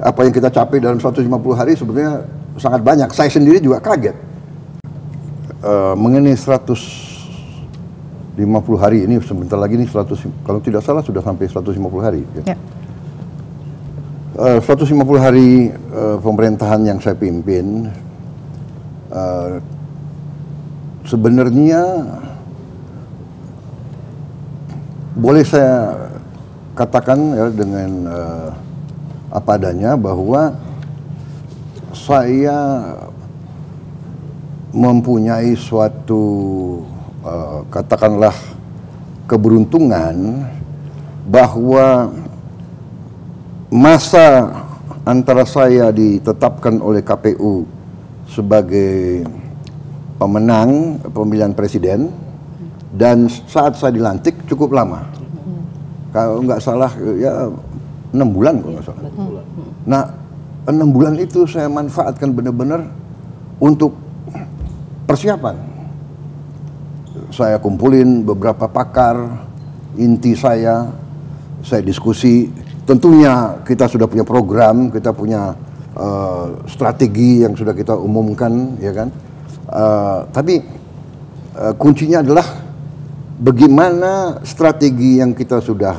apa yang kita capai dalam 150 hari sebenarnya sangat banyak. Saya sendiri juga kaget mengenai 150 hari ini, sebentar lagi ini 100, kalau tidak salah sudah sampai 150 hari. Ya. 150 hari pemerintahan yang saya pimpin, sebenarnya boleh saya katakan ya, dengan apa adanya bahwa saya mempunyai suatu katakanlah keberuntungan bahwa masa antara saya ditetapkan oleh KPU sebagai pemenang pemilihan presiden dan saat saya dilantik cukup lama. Kalau nggak salah ya 6 bulan kalau nggak salah. Nah 6 bulan itu saya manfaatkan benar-benar untuk persiapan. Saya kumpulin beberapa pakar, inti saya diskusi. Tentunya kita sudah punya program, kita punya strategi yang sudah kita umumkan, ya kan. Tapi kuncinya adalah bagaimana strategi yang kita sudah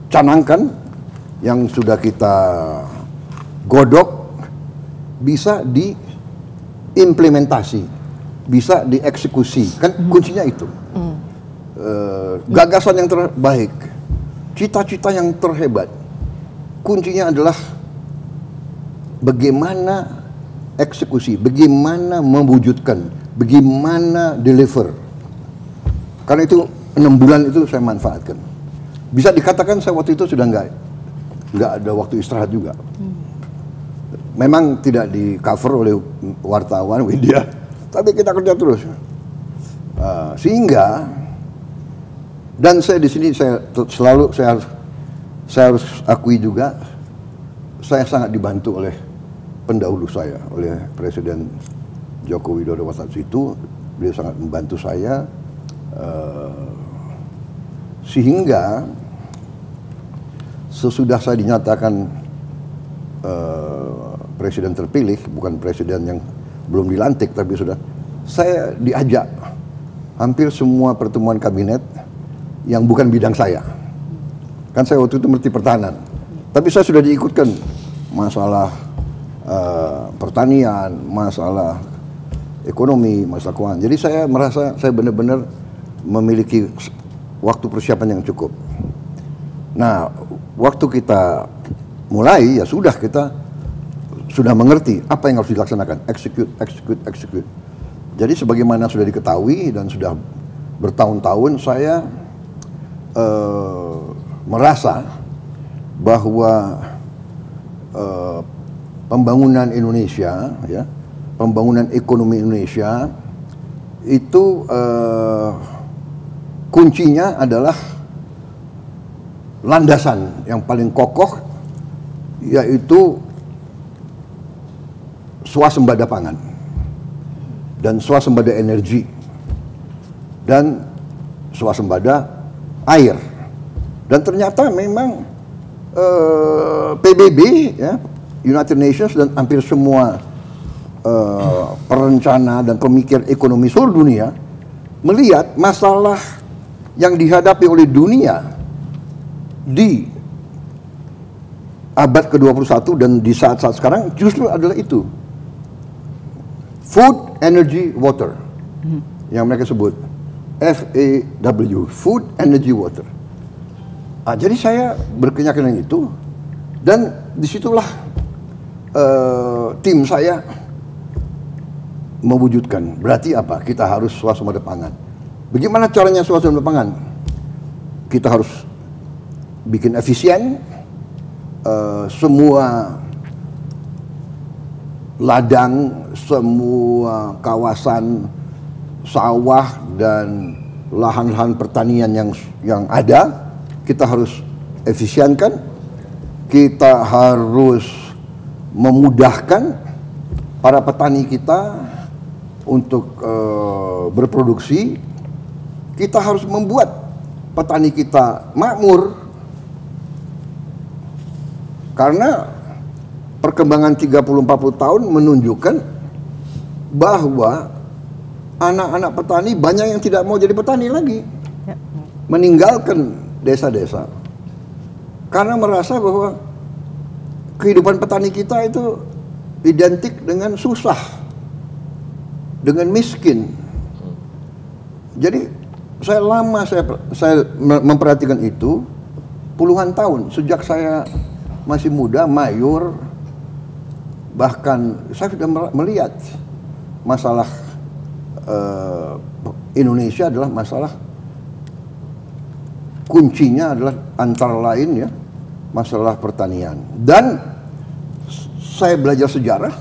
canangkan, yang sudah kita godok, bisa diimplementasi, bisa dieksekusi. Kan kuncinya itu. Gagasan yang terbaik, cita-cita yang terhebat, kuncinya adalah bagaimana eksekusi, bagaimana mewujudkan, bagaimana deliver. Karena itu 6 bulan itu saya manfaatkan. Bisa dikatakan saya waktu itu sudah nggak ada waktu istirahat juga. Memang tidak di cover oleh wartawan, media, tapi kita kerja terus. Sehingga dan saya di sini saya harus akui juga, saya sangat dibantu oleh pendahulu saya, oleh Presiden Joko Widodo waktu itu. Beliau sangat membantu saya, sehingga sesudah saya dinyatakan presiden terpilih, bukan presiden yang belum dilantik, tapi sudah, saya diajak hampir semua pertemuan kabinet yang bukan bidang saya. Kan saya waktu itu Menteri Pertahanan, tapi saya sudah diikutkan masalah pertanian, masalah ekonomi, masalah keuangan. Jadi saya merasa saya benar-benar memiliki waktu persiapan yang cukup. Nah, waktu kita mulai, ya sudah, kita sudah mengerti apa yang harus dilaksanakan, execute. Jadi sebagaimana sudah diketahui dan sudah bertahun-tahun saya merasa bahwa pembangunan Indonesia, ya, pembangunan ekonomi Indonesia itu kuncinya adalah landasan yang paling kokoh, yaitu swasembada pangan dan swasembada energi dan swasembada air. Dan ternyata memang PBB, ya, United Nations dan hampir semua perencana dan pemikir ekonomi seluruh dunia melihat masalah yang dihadapi oleh dunia di abad ke-21 dan di saat-saat sekarang justru adalah itu. Food, energy, water. Yang mereka sebut FAW, food, energy, water. Jadi saya berkeyakinan itu, dan disitulah tim saya mewujudkan. Berarti apa? Kita harus swasembada pangan. Bagaimana caranya swasembada pangan? Kita harus bikin efisien, semua ladang, semua kawasan sawah dan lahan-lahan pertanian yang ada kita harus efisienkan, kita harus memudahkan para petani kita untuk berproduksi, kita harus membuat petani kita makmur, Karena perkembangan 30-40 tahun menunjukkan bahwa anak-anak petani banyak yang tidak mau jadi petani lagi. Meninggalkan desa-desa. Karena merasa bahwa kehidupan petani kita itu identik dengan susah, dengan miskin. Jadi saya memperhatikan itu puluhan tahun, sejak saya masih muda, mayor, bahkan saya sudah melihat masalah Indonesia adalah masalah kuncinya adalah antara lain ya masalah pertanian. Dan saya belajar sejarah,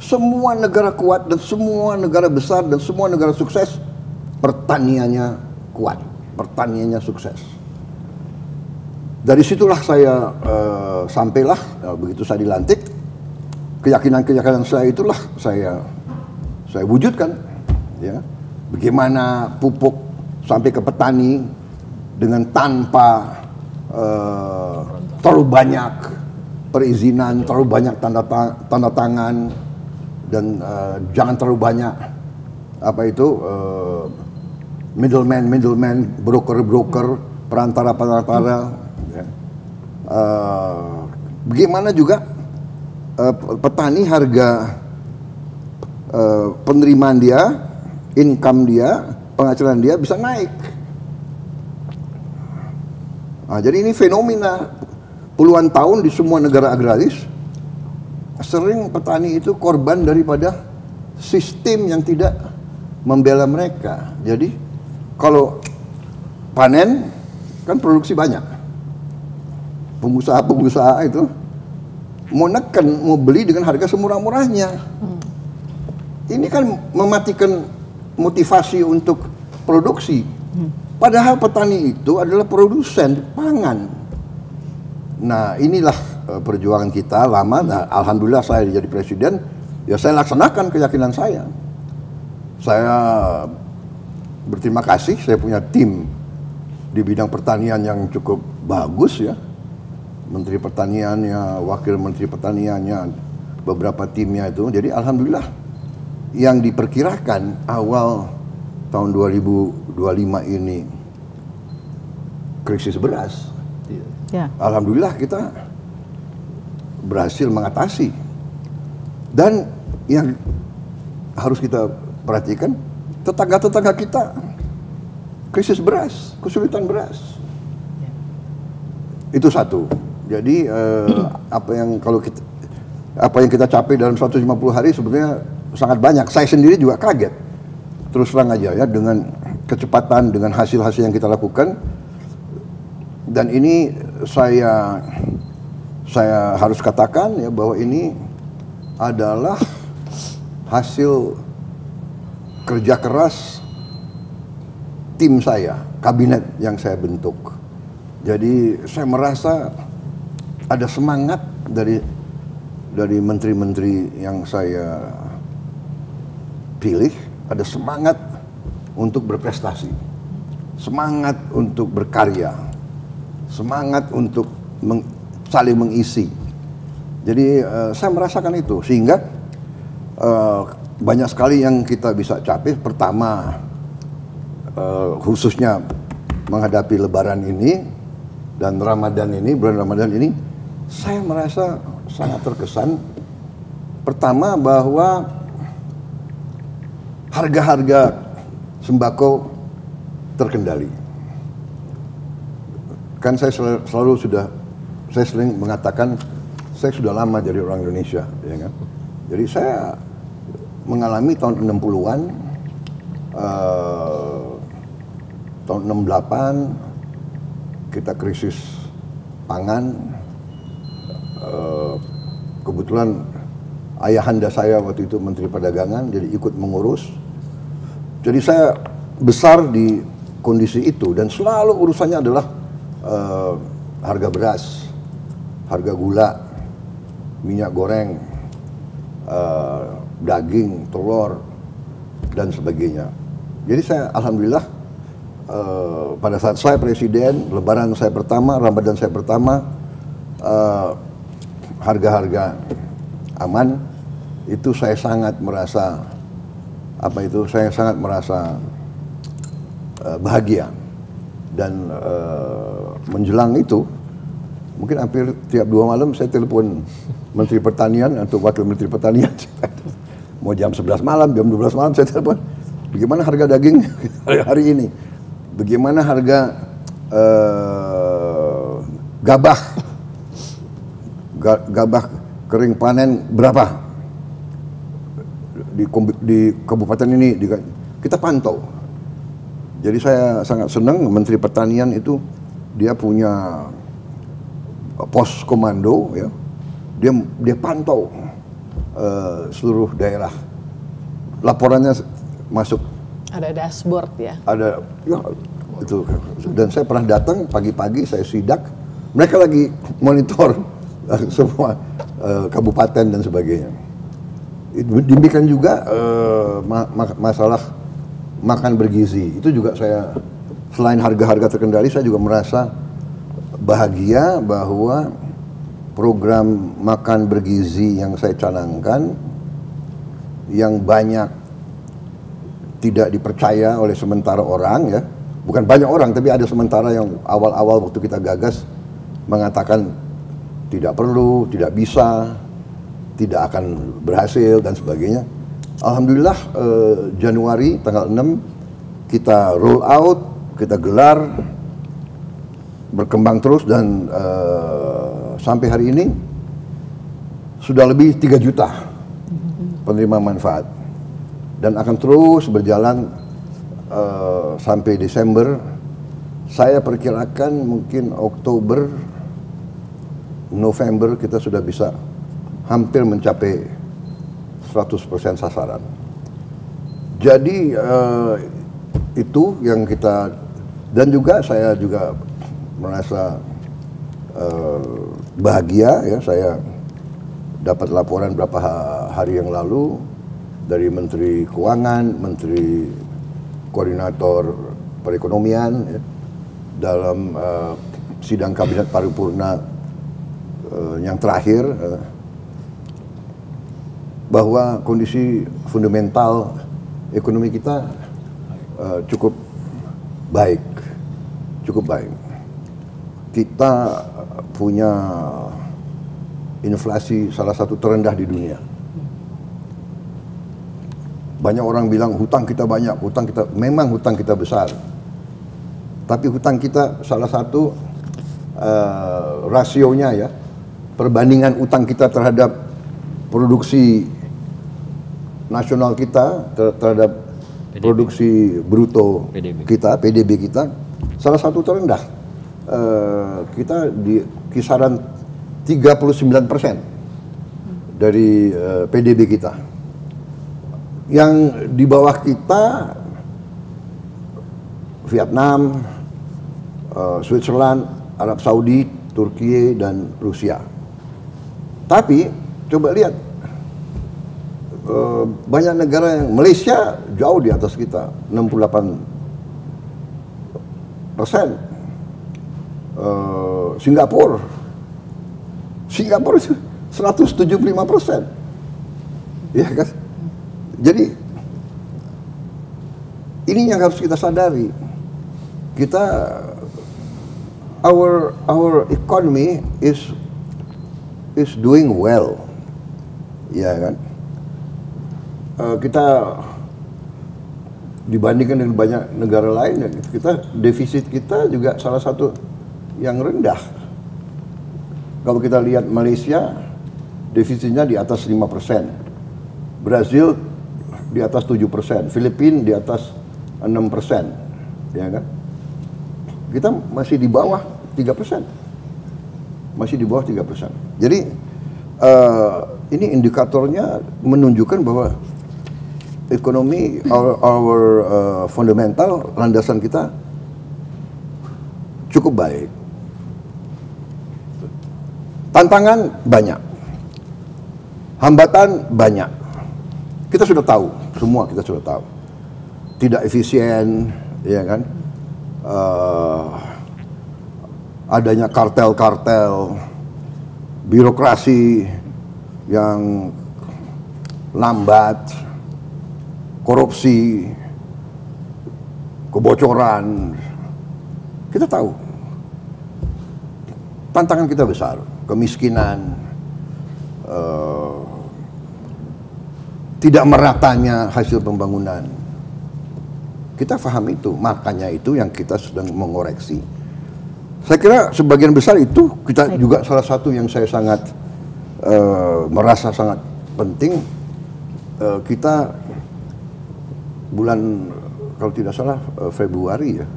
semua negara kuat dan semua negara besar dan semua negara sukses pertaniannya kuat, pertaniannya sukses. Dari situlah saya sampailah begitu saya dilantik, keyakinan saya itulah saya wujudkan, ya. Bagaimana pupuk sampai ke petani dengan tanpa terlalu banyak perizinan, terlalu banyak tanda tangan, dan jangan terlalu banyak middleman, broker, perantara. Ya. Bagaimana juga petani harga penerimaan dia, income dia, penghasilan dia bisa naik. Nah, jadi ini fenomena puluhan tahun di semua negara agraris, sering petani itu korban daripada sistem yang tidak membela mereka. Jadi kalau panen kan produksi banyak, pengusaha itu mau neken, mau beli dengan harga semurah-murahnya. Ini kan mematikan motivasi untuk produksi. Padahal petani itu adalah produsen pangan. Nah, inilah perjuangan kita lama. Nah, alhamdulillah saya jadi presiden, ya saya laksanakan keyakinan saya. Saya berterima kasih, saya punya tim di bidang pertanian yang cukup bagus ya. Menteri Pertaniannya, Wakil Menteri Pertaniannya, beberapa timnya itu. Jadi alhamdulillah yang diperkirakan awal tahun 2025 ini krisis beras. Ya. Alhamdulillah kita berhasil mengatasi. Dan yang harus kita perhatikan, tetangga-tetangga kita krisis beras, kesulitan beras. Itu satu. Jadi apa yang kita capai dalam 150 hari sebetulnya sangat banyak. Saya sendiri juga kaget. Terus terang aja ya, dengan kecepatan, dengan hasil-hasil yang kita lakukan. Dan ini saya harus katakan ya bahwa ini adalah hasil kerja keras tim saya, kabinet yang saya bentuk. Jadi saya merasa ada semangat dari menteri-menteri yang saya pilih, ada semangat untuk berprestasi, semangat untuk berkarya, semangat untuk saling mengisi. Jadi saya merasakan itu, sehingga banyak sekali yang kita bisa capai. Pertama, khususnya menghadapi Lebaran ini dan Ramadan ini, bulan Ramadan ini, saya merasa sangat terkesan. Pertama, bahwa harga-harga sembako terkendali. Kan saya sering mengatakan saya sudah lama jadi orang Indonesia, ya kan? Jadi saya mengalami tahun 60-an, tahun 68 kita krisis pangan. Kebetulan ayahanda saya waktu itu Menteri Perdagangan, jadi ikut mengurus. Jadi saya besar di kondisi itu, dan selalu urusannya adalah harga beras, harga gula, minyak goreng, daging, telur, dan sebagainya. Jadi saya alhamdulillah pada saat saya presiden, Lebaran saya pertama, Ramadan saya pertama, harga-harga aman, itu saya sangat merasa bahagia. Dan menjelang itu, mungkin hampir tiap 2 malam saya telepon Menteri Pertanian atau Wakil Menteri Pertanian. Mau jam 11 malam, jam 12 malam saya telepon. Bagaimana harga daging hari ini? Bagaimana harga gabah kering panen berapa? Di kabupaten ini kita pantau. Jadi saya sangat senang Menteri Pertanian itu dia punya pos komando, ya. Dia pantau seluruh daerah. Laporannya masuk. Ada dashboard ya. Ada, ya itu. Dan saya pernah datang pagi-pagi, saya sidak, mereka lagi monitor semua kabupaten dan sebagainya. Demikian juga masalah makan bergizi, itu juga saya, selain harga-harga terkendali, saya juga merasa bahagia bahwa program makan bergizi yang saya canangkan, yang banyak tidak dipercaya oleh sementara orang, ya, bukan banyak orang, tapi ada sementara yang awal-awal waktu kita gagas mengatakan tidak perlu, tidak bisa, tidak akan berhasil dan sebagainya. Alhamdulillah Januari tanggal 6 kita roll out, kita gelar, berkembang terus, dan sampai hari ini sudah lebih 3 juta penerima manfaat, dan akan terus berjalan sampai Desember. Saya perkirakan mungkin Oktober, November kita sudah bisa hampir mencapai 100% sasaran. Jadi itu yang kita, dan juga saya juga merasa bahagia, ya, saya dapat laporan beberapa hari yang lalu dari Menteri Keuangan, Menteri Koordinator Perekonomian, ya, dalam sidang Kabinet Paripurna yang terakhir, bahwa kondisi fundamental ekonomi kita cukup baik. Kita punya inflasi salah satu terendah di dunia. Banyak orang bilang hutang kita banyak, memang hutang kita besar. Tapi hutang kita salah satu rasionya, ya, perbandingan utang kita terhadap produksi nasional kita terhadap PDB. Produksi bruto PDB. PDB kita salah satu terendah. Kita di kisaran 39% dari PDB kita. Yang di bawah kita Vietnam, Switzerland, Arab Saudi, Turki, dan Rusia. Tapi coba lihat, banyak negara yang, Malaysia jauh di atas kita, 68%. Singapura itu 175%. Ya kan? Jadi ini yang harus kita sadari. Kita, our economy is doing well. Ya kan? Kita dibandingkan dengan banyak negara lain, kita defisit kita juga salah satu yang rendah. Kalau kita lihat Malaysia, defisitnya di atas 5%, Brazil di atas 7%, Filipina di atas 6%, ya kan? Kita masih di bawah 3%, masih di bawah 3%. Jadi ini indikatornya menunjukkan bahwa ekonomi, our fundamental, landasan kita cukup baik. Tantangan banyak, hambatan banyak. Kita sudah tahu, semua kita sudah tahu. Tidak efisien, ya kan? Adanya kartel-kartel, birokrasi yang lambat, korupsi, kebocoran. Kita tahu tantangan kita besar, kemiskinan, tidak meratanya hasil pembangunan. Kita paham itu, makanya itu yang kita sedang mengoreksi. Saya kira sebagian besar itu kita juga salah satu yang saya sangat merasa sangat penting. Kita bulan kalau tidak salah Februari ya,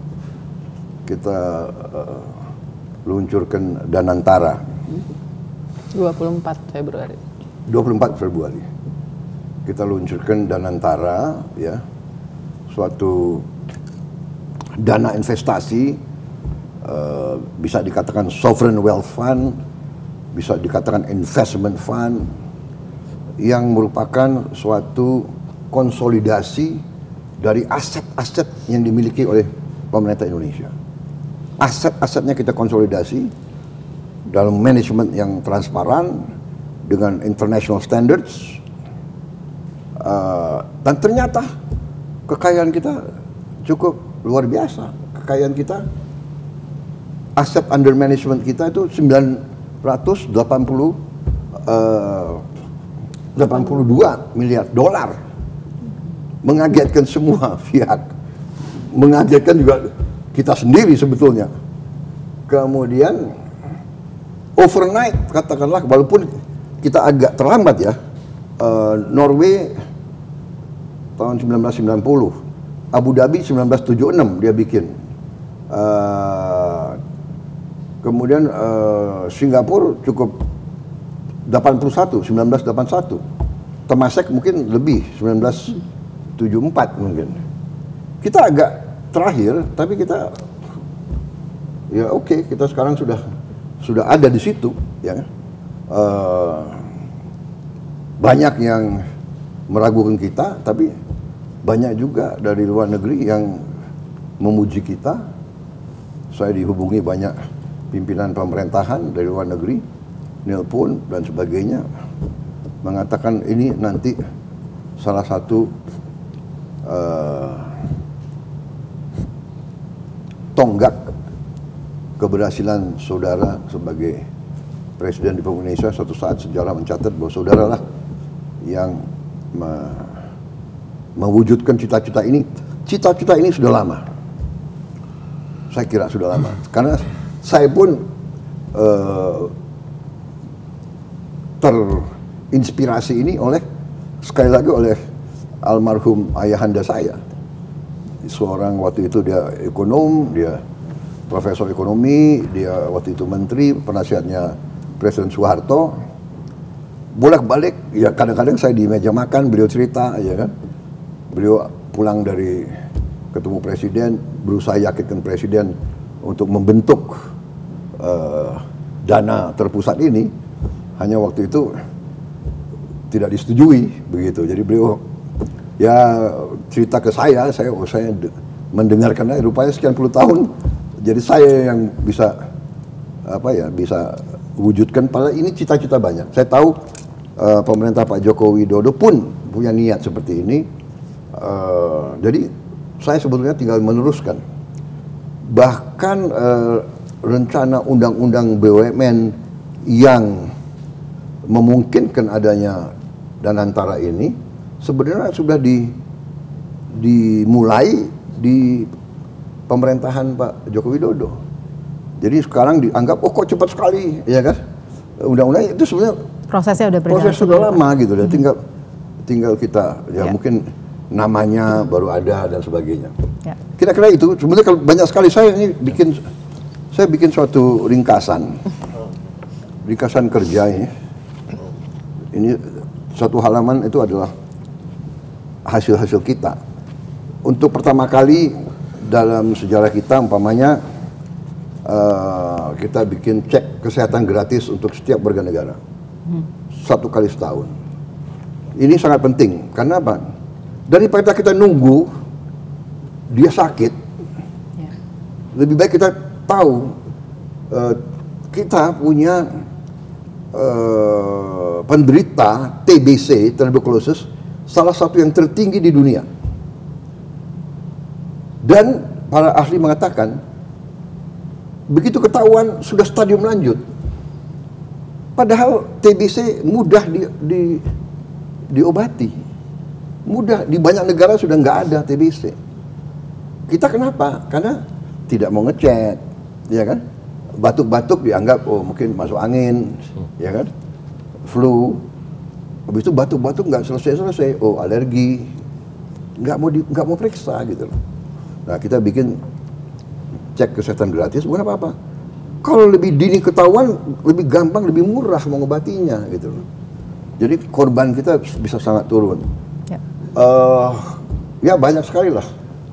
kita luncurkan Danantara. 24 Februari. 24 Februari. Kita luncurkan Danantara, ya, suatu dana investasi, bisa dikatakan sovereign wealth fund, bisa dikatakan investment fund, yang merupakan suatu konsolidasi dari aset-aset yang dimiliki oleh pemerintah Indonesia. Aset-asetnya kita konsolidasi dalam manajemen yang transparan dengan international standards, dan ternyata kekayaan kita cukup luar biasa. Kekayaan kita, aset under management kita itu 982 miliar dolar. Mengagetkan semua pihak, mengagetkan juga kita sendiri sebetulnya. Kemudian overnight, katakanlah, walaupun kita agak terlambat ya, Norway tahun 1990, Abu Dhabi 1976 dia bikin, kemudian Singapura cukup 1981, Temasek mungkin lebih 1974 mungkin. Kita agak terakhir, tapi kita ya oke, kita sekarang sudah ada di situ, ya. Banyak yang meragukan kita, tapi banyak juga dari luar negeri yang memuji kita. Saya dihubungi banyak pimpinan pemerintahan dari luar negeri, nelpon dan sebagainya, mengatakan ini nanti salah satu tonggak keberhasilan saudara sebagai Presiden Republik Indonesia. Suatu saat sejarah mencatat bahwa saudaralah yang mewujudkan cita-cita ini. Cita-cita ini sudah lama, saya kira sudah lama, karena saya pun terinspirasi ini sekali lagi oleh almarhum ayahanda saya. Seorang waktu itu dia ekonom, dia profesor ekonomi, dia waktu itu menteri, penasihatnya Presiden Soeharto. Bolak-balik, ya kadang-kadang saya di meja makan, beliau cerita, ya kan. Beliau pulang dari ketemu presiden, berusaha yakinkan presiden untuk membentuk dana terpusat ini. Hanya waktu itu tidak disetujui, begitu. Jadi beliau ya cerita ke saya mendengarkan, rupanya sekian puluh tahun. Jadi saya yang bisa bisa wujudkan. Padahal ini cita-cita banyak. Saya tahu pemerintah Pak Joko Widodo pun punya niat seperti ini. Jadi saya sebetulnya tinggal meneruskan. Bahkan rencana undang-undang BUMN yang memungkinkan adanya Danantara ini sebenarnya sudah dimulai di pemerintahan Pak Joko Widodo. Jadi sekarang dianggap kok cepat sekali, ya kan? Undang-undang itu sebenarnya prosesnya udah berjalan. Proses sudah lama gitu, dan tinggal kita mungkin namanya baru ada dan sebagainya. Ya. Kira-kira itu. Sebenarnya kalau banyak sekali saya bikin suatu ringkasan kerja ini. Ini satu halaman itu adalah hasil-hasil kita. Untuk pertama kali dalam sejarah kita, umpamanya kita bikin cek kesehatan gratis untuk setiap warga negara. 1 kali setahun. Ini sangat penting. Karena apa? Daripada kita nunggu dia sakit, lebih baik kita tahu kita punya penderita TBC, tuberculosis, salah satu yang tertinggi di dunia. Dan para ahli mengatakan, begitu ketahuan sudah stadium lanjut. Padahal TBC mudah diobati. Mudah, di banyak negara sudah nggak ada TBC. Kita kenapa? Karena tidak mau ngecek, ya kan? Batuk-batuk dianggap oh mungkin masuk angin, ya kan? Flu. Habis itu batuk-batuk nggak selesai-selesai, oh alergi. Nggak mau periksa gitu loh. Nah, kita bikin cek kesehatan gratis bukan apa-apa. Kalau lebih dini ketahuan, lebih gampang, lebih murah mengobatinya gitu loh. Jadi korban kita bisa sangat turun. Ya, ya banyak sekali lah.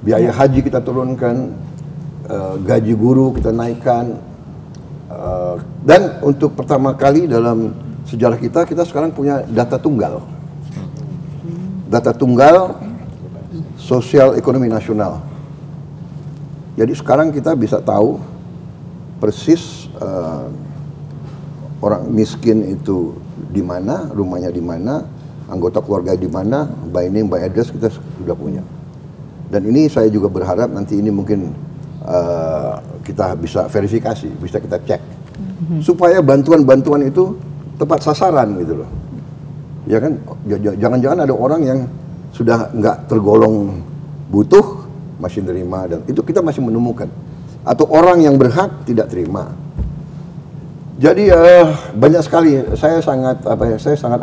Biaya haji kita turunkan, gaji guru kita naikkan, dan untuk pertama kali dalam sejarah kita sekarang punya data tunggal. Data tunggal sosial ekonomi nasional. Jadi sekarang kita bisa tahu persis orang miskin itu di mana, rumahnya di mana, anggota keluarga di mana, by name, by address kita sudah punya. Dan ini saya juga berharap nanti ini mungkin kita bisa verifikasi, bisa kita cek, supaya bantuan-bantuan itu tepat sasaran gitu loh. Ya kan, jangan-jangan ada orang yang sudah nggak tergolong butuh masih terima, dan itu kita masih menemukan. Atau orang yang berhak tidak terima. Jadi banyak sekali. Saya sangat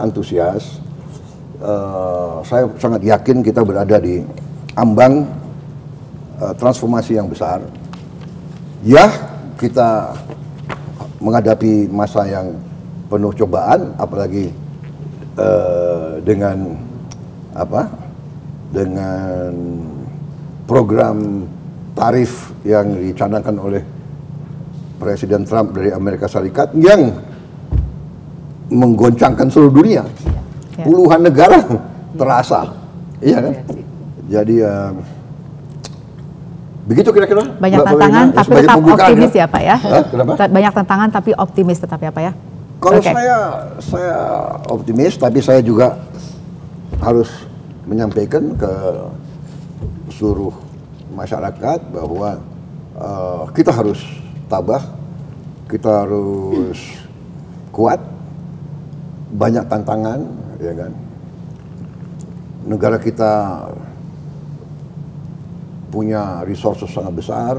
antusias. Saya sangat yakin kita berada di ambang transformasi yang besar. Ya, kita menghadapi masa yang penuh cobaan, apalagi dengan program tarif yang dicanangkan oleh Presiden Trump dari Amerika Serikat yang menggoncangkan seluruh dunia. Puluhan negara terasa, iya kan? Jadi begitu kira-kira. Banyak tantangan tapi tetap optimis ya Pak ya? Kenapa? Banyak tantangan tapi optimis tetap ya Pak ya? Kalau saya optimis, tapi saya juga harus menyampaikan ke seluruh masyarakat bahwa kita harus tabah, kita harus kuat, banyak tantangan, ya kan. Negara kita punya resources sangat besar,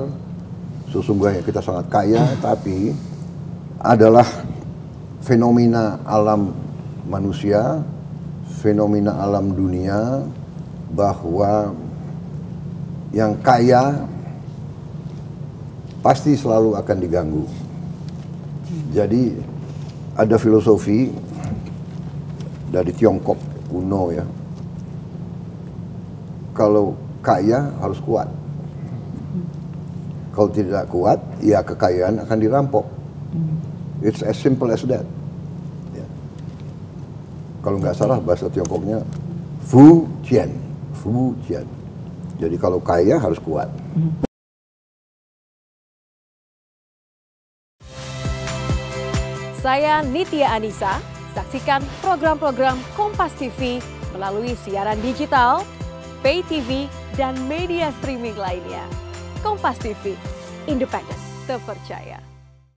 sesungguhnya kita sangat kaya, tapi adalah fenomena alam manusia, fenomena alam dunia, bahwa yang kaya pasti selalu akan diganggu. Jadi ada filosofi dari Tiongkok kuno ya, kalau kaya harus kuat, kalau tidak kuat ya kekayaan akan dirampok. It's as simple as that ya. Kalau nggak salah bahasa Tiongkoknya Fu Jian. Jadi kalau kaya harus kuat. Saya Nitya Anissa, saksikan program-program Kompas TV melalui siaran digital, pay TV, dan media streaming lainnya. Kompas TV, independen, terpercaya.